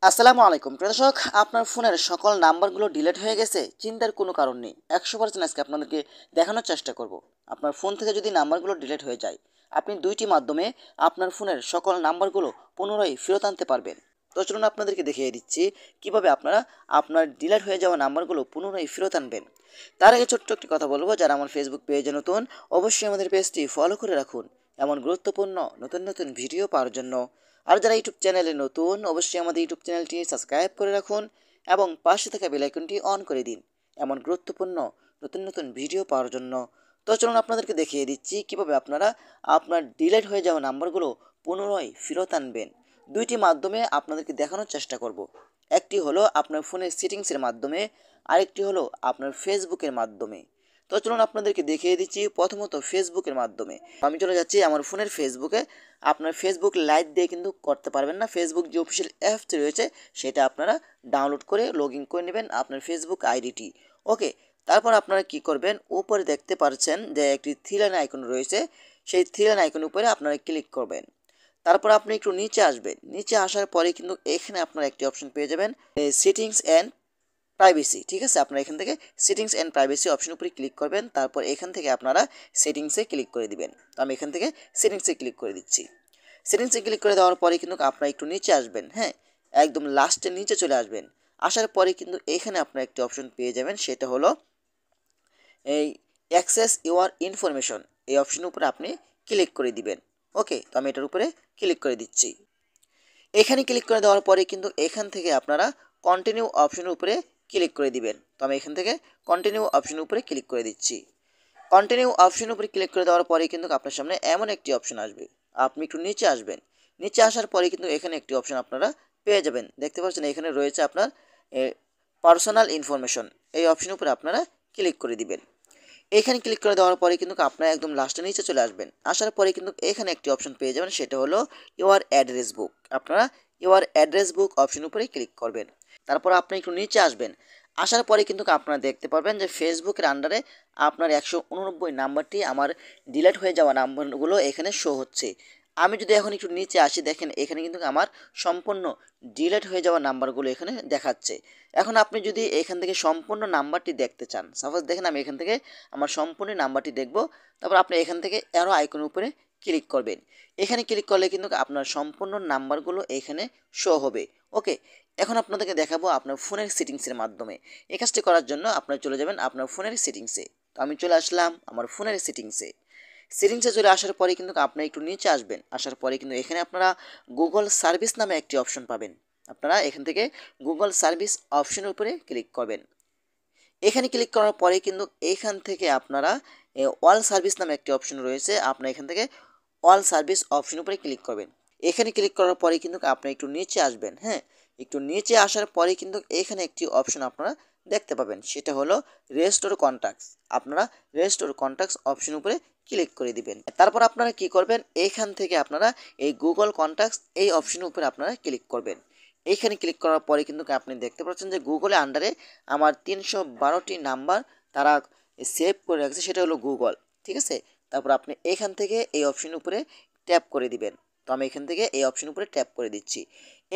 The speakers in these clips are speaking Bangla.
আসসালামু আলাইকুম প্রিয় দর্শক, আপনার ফোনের সকল নাম্বারগুলো ডিলিট হয়ে গেছে, চিন্তার কোনো কারণ নেই। 100% আজকে আপনাদেরকে দেখানোর চেষ্টা করব। আপনার ফোন থেকে যদি নাম্বারগুলো ডিলিট হয়ে যায়, আপনি দুইটি মাধ্যমে আপনার ফোনের সকল নাম্বারগুলো পুনরায় ফেরত আনতে পারবেন। তো চলুন আপনাদেরকে দেখিয়ে দিচ্ছি কিভাবে আপনারা আপনার ডিলিট হয়ে যাওয়া নাম্বারগুলো পুনরায় ফেরত আনবেন। তার আগে ছোট্ট একটি কথা বলবো, যারা আমার ফেসবুক পেজে নতুন, অবশ্যই আমাদের পেজটি ফলো করে রাখুন এমন গুরুত্বপূর্ণ নতুন নতুন ভিডিও পাওয়ার জন্য। আর যারা ইউটিউব চ্যানেলে নতুন, অবশ্যই আমাদের ইউটিউব চ্যানেলটি সাবস্ক্রাইব করে রাখুন এবং পাশে থাকা বেল আইকনটি অন করে দিন এমন গুরুত্বপূর্ণ নতুন নতুন ভিডিও পাওয়ার জন্য। তো চলুন আপনাদেরকে দেখিয়ে দিচ্ছি কিভাবে আপনারা আপনার ডিলিট হয়ে যাওয়া নাম্বারগুলো পুনরায় ফেরত আনবেন। দুইটি মাধ্যমে আপনাদেরকে দেখানোর চেষ্টা করব। একটি হলো আপনার ফোনের সেটিংসের মাধ্যমে, আরেকটি হলো আপনার ফেসবুকের মাধ্যমে। তো চলুন আপনাদেরকে দেখিয়ে দিচ্ছি প্রথমত ফেসবুকের মাধ্যমে। আমি চলে যাচ্ছি আমার ফোনের ফেসবুকে। আপনার ফেসবুক লাইট দিয়ে কিন্তু করতে পারবেন না, ফেসবুক যে অফিসিয়াল অ্যাপটি রয়েছে সেটা আপনারা ডাউনলোড করে লগ ইন করে নেবেন আপনার ফেসবুক আইডিটি। ওকে, তারপর আপনারা কি করবেন, উপরে দেখতে পাচ্ছেন যে একটি থ্রি লাইন আইকন রয়েছে, সেই থ্রি লাইন আইকনের উপরে আপনারা ক্লিক করবেন। তারপর আপনি একটু নিচে আসবেন, নিচে আসার পরে কিন্তু এখানে আপনারা একটি অপশন পেয়ে যাবেন, সেটিংস অ্যান্ড প্রাইভেসি। ঠিক আছে, আপনারা এখান থেকে সেটিংস অ্যান্ড প্রাইভেসি অপশন উপরে ক্লিক করবেন। তারপর এখান থেকে আপনারা সেটিংসে ক্লিক করে দিবেন। তো আমি এখান থেকে সেটিংসে ক্লিক করে দিচ্ছি। সেটিংসে ক্লিক করে দেওয়ার পরে কিন্তু আপনারা একটু নিচে আসবেন, হ্যাঁ, একদম লাস্টের নিচে চলে আসবেন। আসার পরে কিন্তু এখানে আপনারা একটি অপশন পেয়ে যাবেন, সেটা হলো এই অ্যাক্সেস ইউর ইনফরমেশন। এই অপশনের উপরে আপনি ক্লিক করে দিবেন। ওকে, তো আমি এটার উপরে ক্লিক করে দিচ্ছি। এখানে ক্লিক করে দেওয়ার পরে কিন্তু এখান থেকে আপনারা কন্টিনিউ অপশনের উপরে ক্লিক করে দিবেন। তো আমি এখান থেকে কন্টিনিউ অপশনের উপরে ক্লিক করে দিচ্ছি। কন্টিনিউ অপশনের উপরে ক্লিক করে দেওয়ার পরে কিন্তু আপনার সামনে এমন একটি অপশন আসবে, আপনি একটু নিচে আসবেন। নিচে আসার পরে কিন্তু এখানে একটি অপশন আপনারা পেয়ে যাবেন, দেখতে পাচ্ছেন এখানে রয়েছে আপনার পার্সোনাল ইনফরমেশন। এই অপশনের উপরে আপনারা ক্লিক করে দিবেন। এখানে ক্লিক করে দেওয়ার পরে কিন্তু আপনারা একদম লাস্টের নিচে চলে আসবেন। আসার পরে কিন্তু এখানে একটি অপশন পেয়ে যাবেন, সেটা হলো ইউর অ্যাড্রেস বুক। আপনারা ইউর অ্যাড্রেস বুক অপশন উপরে ক্লিক করবেন। তারপর আপনি একটু নিচে আসবেন। আসার পরে কিন্তু আপনারা দেখতে পারবেন যে ফেসবুকের আন্ডারে আপনার 189 নাম্বারটি আমার ডিলিট হয়ে যাওয়া নাম্বারগুলো এখানে শো হচ্ছে। আমি যদি এখন একটু নিচে আসি, দেখেন এখানে কিন্তু আমার সম্পূর্ণ ডিলিট হয়ে যাওয়া নাম্বারগুলো এখানে দেখাচ্ছে। এখন আপনি যদি এখান থেকে সম্পূর্ণ নাম্বারটি দেখতে চান, সাপোজ দেখেন আমি এখান থেকে আমার সম্পূর্ণ নাম্বারটি দেখব। তারপর আপনি এখান থেকে অ্যারো আইকনের উপরে ক্লিক করবেন। এখানে ক্লিক করলে কিন্তু আপনার সম্পূর্ণ নাম্বারগুলো এখানে শো হবে। ওকে, এখন আপনাদেরকে দেখাবো আপনার ফোনের সেটিংসের মাধ্যমে। এই কাজটি করার জন্য আপনারা চলে যাবেন আপনার ফোনের সেটিংসে। তো আমি চলে আসলাম আমার ফোনের সেটিংসে। সেটিংসে চলে আসার পরে কিন্তু আপনারা একটু নিচে আসবেন। আসার পরে কিন্তু এখানে আপনারা গুগল সার্ভিস নামে একটি অপশন পাবেন। আপনারা এখান থেকে গুগল সার্ভিস অপশনের উপরে ক্লিক করবেন। এখানে ক্লিক করার পরে কিন্তু এখান থেকে আপনারা অল সার্ভিস নামে একটি অপশন রয়েছে, আপনারা এখান থেকে অল সার্ভিস অপশন উপরে ক্লিক করবেন। এখানে ক্লিক করার পরে কিন্তু আপনি একটু নিচে আসবেন, হ্যাঁ, একটু নিচে আসার পরে কিন্তু এখানে একটি অপশন আপনারা দেখতে পাবেন, সেটা হলো রেস্টোর কন্ট্যাক্টস। আপনারা রেস্টোর কন্ট্যাক্টস অপশন উপরে ক্লিক করে দিবেন। তারপর আপনারা কি করবেন, এইখান থেকে আপনারা এই গুগল কন্ট্যাক্টস এই অপশনের উপরে আপনারা ক্লিক করবেন। এইখানে ক্লিক করার পরে কিন্তু আপনি দেখতে পাচ্ছেন যে গুগলের আন্ডারে আমার 312টি নাম্বার তারা সেভ করে রাখছে, সেটা হলো গুগল। ঠিক আছে, তারপর আপনি এখান থেকে এই অপশন উপরে ট্যাপ করে দিবেন। তো আমি এখান থেকে এই অপশন উপরে ট্যাপ করে দিচ্ছি।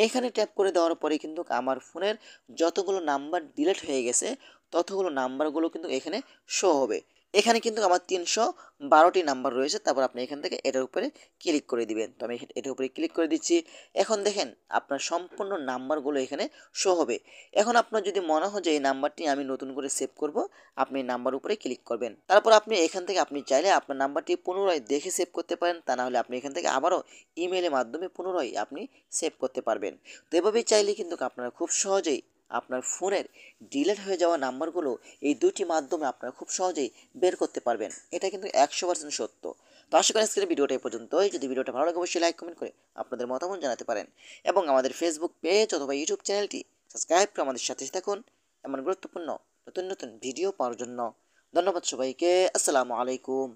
এইখানে ট্যাপ করে দেওয়ার পরে কিন্তু আমার ফোনের যতগুলো নাম্বার ডিলিট হয়ে গেছে ততগুলো নাম্বারগুলো কিন্তু এখানে শো হবে। এখানে কিন্তু আমার 312টি নাম্বার রয়েছে। তারপর আপনি এখান থেকে এটার উপরে ক্লিক করে দিবেন। তো আমি এটার উপরে ক্লিক করে দিচ্ছি। এখন দেখেন আপনার সম্পূর্ণ নাম্বারগুলো এখানে শো হবে। এখন আপনার যদি মনে হয় যে এই নাম্বারটি আমি নতুন করে সেভ করব, আপনি এই নাম্বার উপরে ক্লিক করবেন। তারপর আপনি এখান থেকে আপনি চাইলে আপনার নাম্বারটি পুনরায় দেখে সেভ করতে পারেন, তা না হলে আপনি এখান থেকে আবারও ইমেলের মাধ্যমে পুনরায় আপনি সেভ করতে পারবেন। তো এভাবেই চাইলে কিন্তু আপনারা খুব সহজেই আপনার ফোনের ডিলিট হয়ে যাওয়া নাম্বারগুলো এই দুটি মাধ্যমে আপনারা খুব সহজেই বের করতে পারবেন। এটা কিন্তু 100% সত্য। তো আশা করি আজকের ভিডিওটা এই পর্যন্তই। যদি ভিডিওটা ভালো লাগে অবশ্যই লাইক কমেন্ট করে আপনাদের মতামত জানাতে পারেন এবং আমাদের ফেসবুক পেজ অথবা ইউটিউব চ্যানেলটি সাবস্ক্রাইব করে আমাদের সাথে থাকুন এমন গুরুত্বপূর্ণ নতুন নতুন ভিডিও পাওয়ার জন্য। ধন্যবাদ সবাইকে। আসসালামু আলাইকুম।